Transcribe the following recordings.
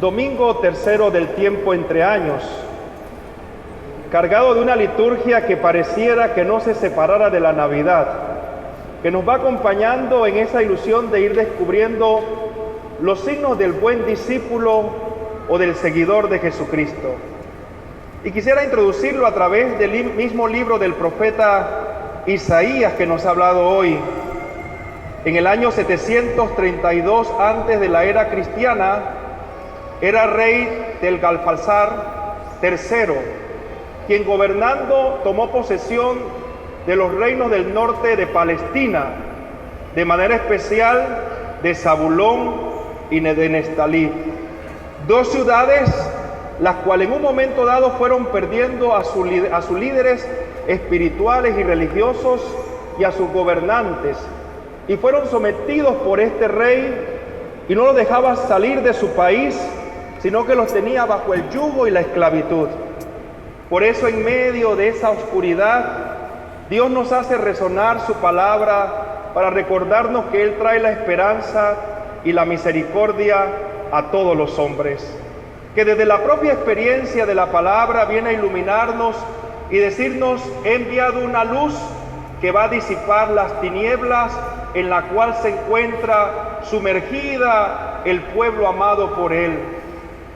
domingo tercero del tiempo entre años, cargado de una liturgia que pareciera que no se separara de la Navidad, que nos va acompañando en esa ilusión de ir descubriendo los signos del buen discípulo o del seguidor de Jesucristo. Y quisiera introducirlo a través del mismo libro del profeta Isaías que nos ha hablado hoy. En el año 732 antes de la era cristiana, era rey Telgalfalzar III, quien gobernando tomó posesión de los reinos del norte de Palestina, de manera especial de Zabulón y de Neftalí, dos ciudades las cuales en un momento dado fueron perdiendo a sus líderes espirituales y religiosos y a sus gobernantes, y fueron sometidos por este rey y no los dejaba salir de su país, sino que los tenía bajo el yugo y la esclavitud. Por eso, en medio de esa oscuridad, Dios nos hace resonar su palabra para recordarnos que Él trae la esperanza y la misericordia a todos los hombres. Que desde la propia experiencia de la palabra viene a iluminarnos y decirnos: he enviado una luz que va a disipar las tinieblas en la cual se encuentra sumergida el pueblo amado por Él.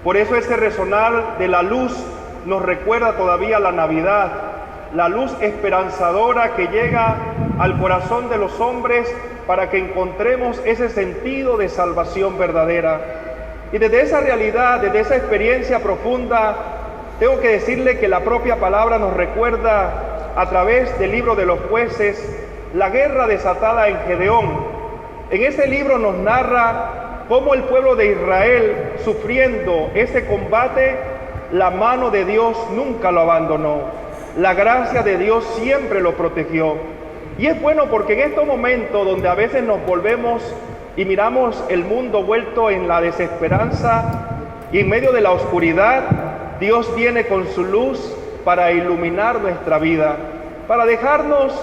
Por eso ese resonar de la luz nos recuerda todavía la Navidad, la luz esperanzadora que llega al corazón de los hombres para que encontremos ese sentido de salvación verdadera. Y desde esa realidad, desde esa experiencia profunda, tengo que decirle que la propia palabra nos recuerda a través del libro de los Jueces la guerra desatada en Gedeón. En ese libro nos narra cómo el pueblo de Israel, sufriendo ese combate, la mano de Dios nunca lo abandonó. La gracia de Dios siempre lo protegió. Y es bueno porque en estos momentos donde a veces nos volvemos y miramos el mundo vuelto en la desesperanza y en medio de la oscuridad, Dios viene con su luz para iluminar nuestra vida, para dejarnos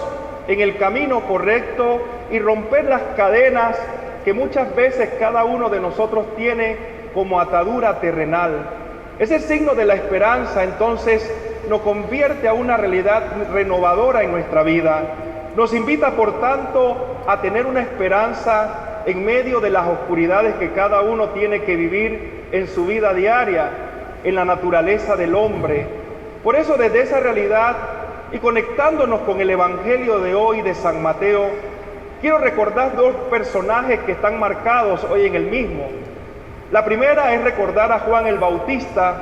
en el camino correcto y romper las cadenas que muchas veces cada uno de nosotros tiene como atadura terrenal. Ese signo de la esperanza entonces nos convierte a una realidad renovadora en nuestra vida. Nos invita por tanto a tener una esperanza en medio de las oscuridades que cada uno tiene que vivir en su vida diaria, en la naturaleza del hombre. Por eso, desde esa realidad y conectándonos con el Evangelio de hoy de San Mateo, quiero recordar dos personajes que están marcados hoy en el mismo. La primera es recordar a Juan el Bautista,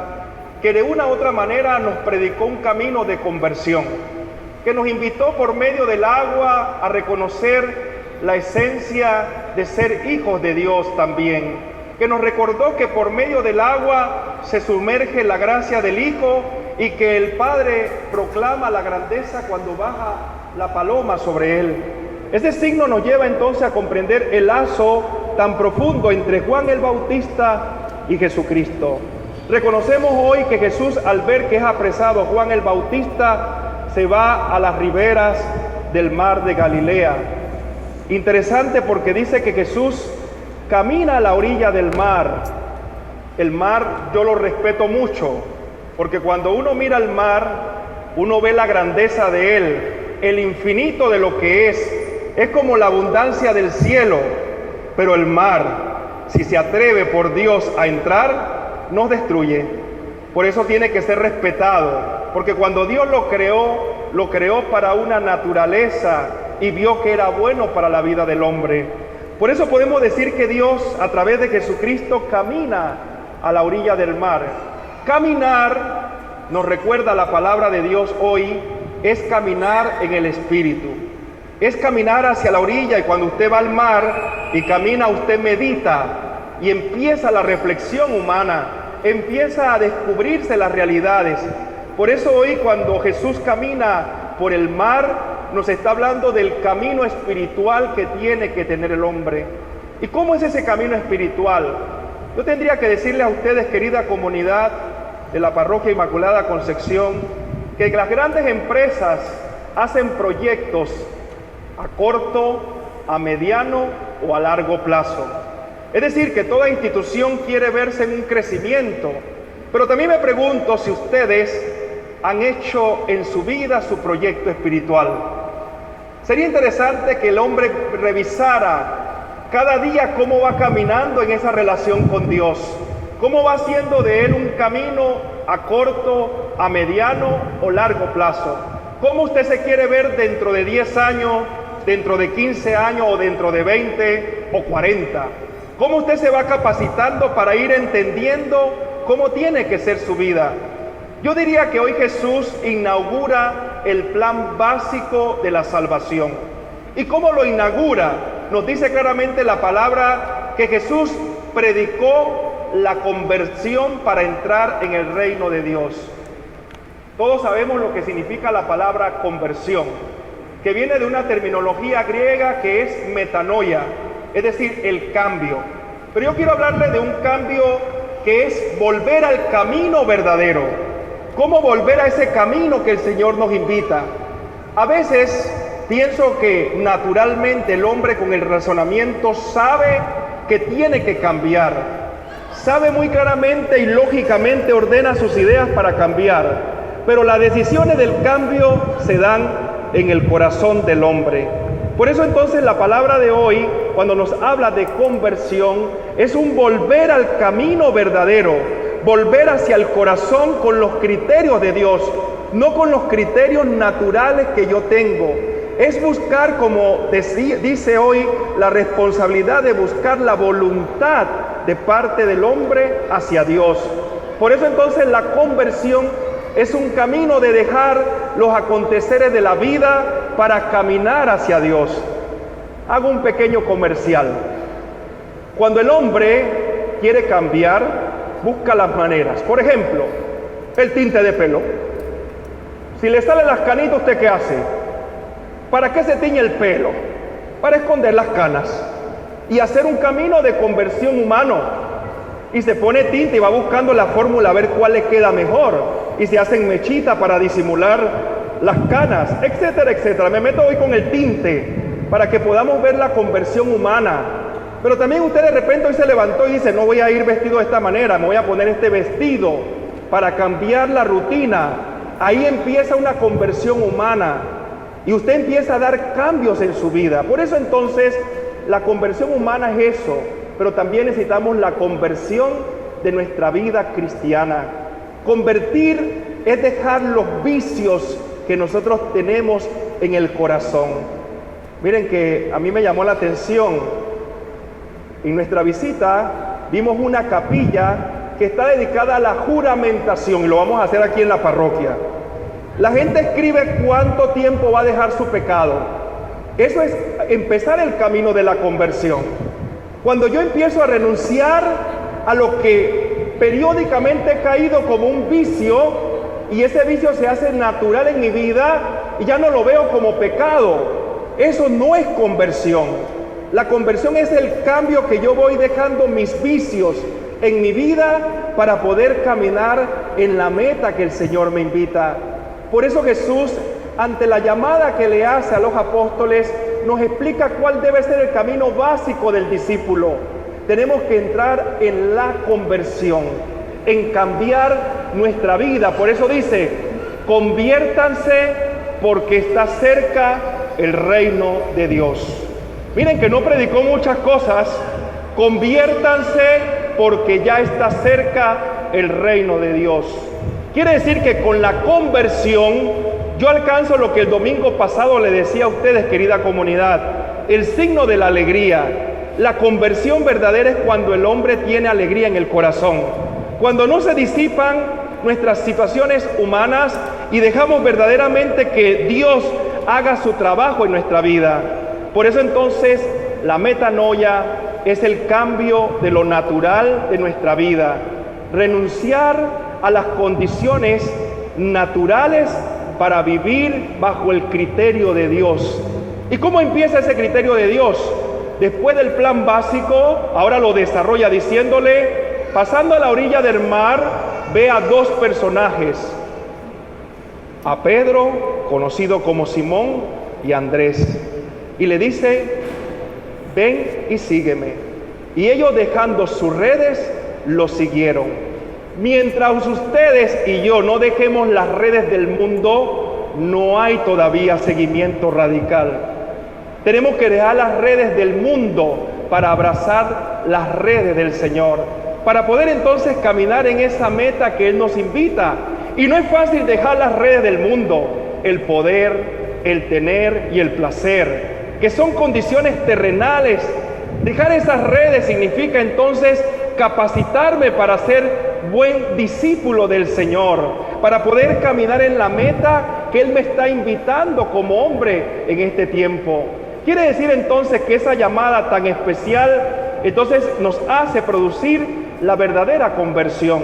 que de una u otra manera nos predicó un camino de conversión, que nos invitó por medio del agua a reconocer la esencia de ser hijos de Dios también, que nos recordó que por medio del agua se sumerge la gracia del Hijo y que el Padre proclama la grandeza cuando baja la paloma sobre él. Este signo nos lleva entonces a comprender el lazo tan profundo entre Juan el Bautista y Jesucristo. Reconocemos hoy que Jesús, al ver que es apresado Juan el Bautista, se va a las riberas del mar de Galilea. Interesante porque dice que Jesús camina a la orilla del mar. El mar yo lo respeto mucho, porque cuando uno mira el mar, uno ve la grandeza de él, el infinito de lo que es como la abundancia del cielo. Pero el mar, si se atreve por Dios a entrar, nos destruye. Por eso tiene que ser respetado, porque cuando Dios lo creó para una naturaleza y vio que era bueno para la vida del hombre. Por eso podemos decir que Dios, a través de Jesucristo, camina a la orilla del mar. Caminar, nos recuerda la palabra de Dios hoy, es caminar en el Espíritu. Es caminar hacia la orilla, y cuando usted va al mar y camina, usted medita y empieza la reflexión humana, empieza a descubrirse las realidades. Por eso hoy cuando Jesús camina por el mar, nos está hablando del camino espiritual que tiene que tener el hombre. ¿Y cómo es ese camino espiritual? Yo tendría que decirle a ustedes, querida comunidad de la Parroquia Inmaculada Concepción, que las grandes empresas hacen proyectos a corto, a mediano o a largo plazo. Es decir, que toda institución quiere verse en un crecimiento. Pero también me pregunto si ustedes han hecho en su vida su proyecto espiritual. Sería interesante que el hombre revisara cada día cómo va caminando en esa relación con Dios, cómo va haciendo de él un camino a corto, a mediano o largo plazo. ¿Cómo usted se quiere ver dentro de 10 años, dentro de 15 años o dentro de 20 o 40? ¿Cómo usted se va capacitando para ir entendiendo cómo tiene que ser su vida? Yo diría que hoy Jesús inaugura el plan básico de la salvación. ¿Y cómo lo inaugura? Nos dice claramente la palabra que Jesús predicó la conversión para entrar en el reino de Dios. Todos sabemos lo que significa la palabra conversión, que viene de una terminología griega que es metanoia, es decir, el cambio. Pero yo quiero hablarle de un cambio que es volver al camino verdadero. ¿Cómo volver a ese camino que el Señor nos invita? A veces pienso que naturalmente el hombre con el razonamiento sabe que tiene que cambiar. Sabe muy claramente y lógicamente ordena sus ideas para cambiar. Pero las decisiones del cambio se dan en el corazón del hombre. Por eso entonces la palabra de hoy, cuando nos habla de conversión, es un volver al camino verdadero, volver hacia el corazón con los criterios de Dios, no con los criterios naturales que yo tengo. Es buscar, como dice hoy, la responsabilidad de buscar la voluntad de parte del hombre hacia Dios. Por eso entonces la conversión es un camino de dejar los aconteceres de la vida para caminar hacia Dios. Hago un pequeño comercial. Cuando el hombre quiere cambiar, busca las maneras. Por ejemplo, el tinte de pelo. Si le salen las canitas, ¿usted qué hace? ¿Para qué se tiñe el pelo? Para esconder las canas y hacer un camino de conversión humano. Y se pone tinte y va buscando la fórmula a ver cuál le queda mejor. Y se hacen mechitas para disimular las canas, etcétera, etcétera. Me meto hoy con el tinte para que podamos ver la conversión humana. Pero también usted de repente hoy se levantó y dice, no voy a ir vestido de esta manera, me voy a poner este vestido para cambiar la rutina. Ahí empieza una conversión humana y usted empieza a dar cambios en su vida. Por eso entonces la conversión humana es eso, pero también necesitamos la conversión de nuestra vida cristiana. Convertir es dejar los vicios que nosotros tenemos en el corazón. Miren que a mí me llamó la atención, en nuestra visita vimos una capilla que está dedicada a la juramentación y lo vamos a hacer aquí en la parroquia. La gente escribe cuánto tiempo va a dejar su pecado. Eso es empezar el camino de la conversión. Cuando yo empiezo a renunciar a lo que periódicamente he caído como un vicio y ese vicio se hace natural en mi vida y ya no lo veo como pecado, eso no es conversión. La conversión es el cambio que yo voy dejando mis vicios en mi vida para poder caminar en la meta que el Señor me invita. Por eso Jesús, ante la llamada que le hace a los apóstoles, nos explica cuál debe ser el camino básico del discípulo. Tenemos que entrar en la conversión, en cambiar nuestra vida. Por eso dice, conviértanse porque está cerca el reino de Dios. Miren que no predicó muchas cosas. Conviértanse porque ya está cerca el reino de Dios. Quiere decir que con la conversión yo alcanzo lo que el domingo pasado le decía a ustedes, querida comunidad, el signo de la alegría. La conversión verdadera es cuando el hombre tiene alegría en el corazón, cuando no se disipan nuestras situaciones humanas y dejamos verdaderamente que Dios haga su trabajo en nuestra vida. Por eso entonces la metanoia es el cambio de lo natural de nuestra vida, renunciar a las condiciones naturales para vivir bajo el criterio de Dios. ¿Y cómo empieza ese criterio de Dios? Después del plan básico, ahora lo desarrolla diciéndole, pasando a la orilla del mar, ve a dos personajes, a Pedro, conocido como Simón, y a Andrés, y le dice, ven y sígueme. Y ellos, dejando sus redes, lo siguieron. Mientras ustedes y yo no dejemos las redes del mundo, no hay todavía seguimiento radical. Tenemos que dejar las redes del mundo para abrazar las redes del Señor, para poder entonces caminar en esa meta que Él nos invita. Y no es fácil dejar las redes del mundo, el poder, el tener y el placer, que son condiciones terrenales. Dejar esas redes significa entonces capacitarme para ser buen discípulo del Señor, para poder caminar en la meta que Él me está invitando como hombre en este tiempo. Quiere decir entonces que esa llamada tan especial entonces nos hace producir la verdadera conversión.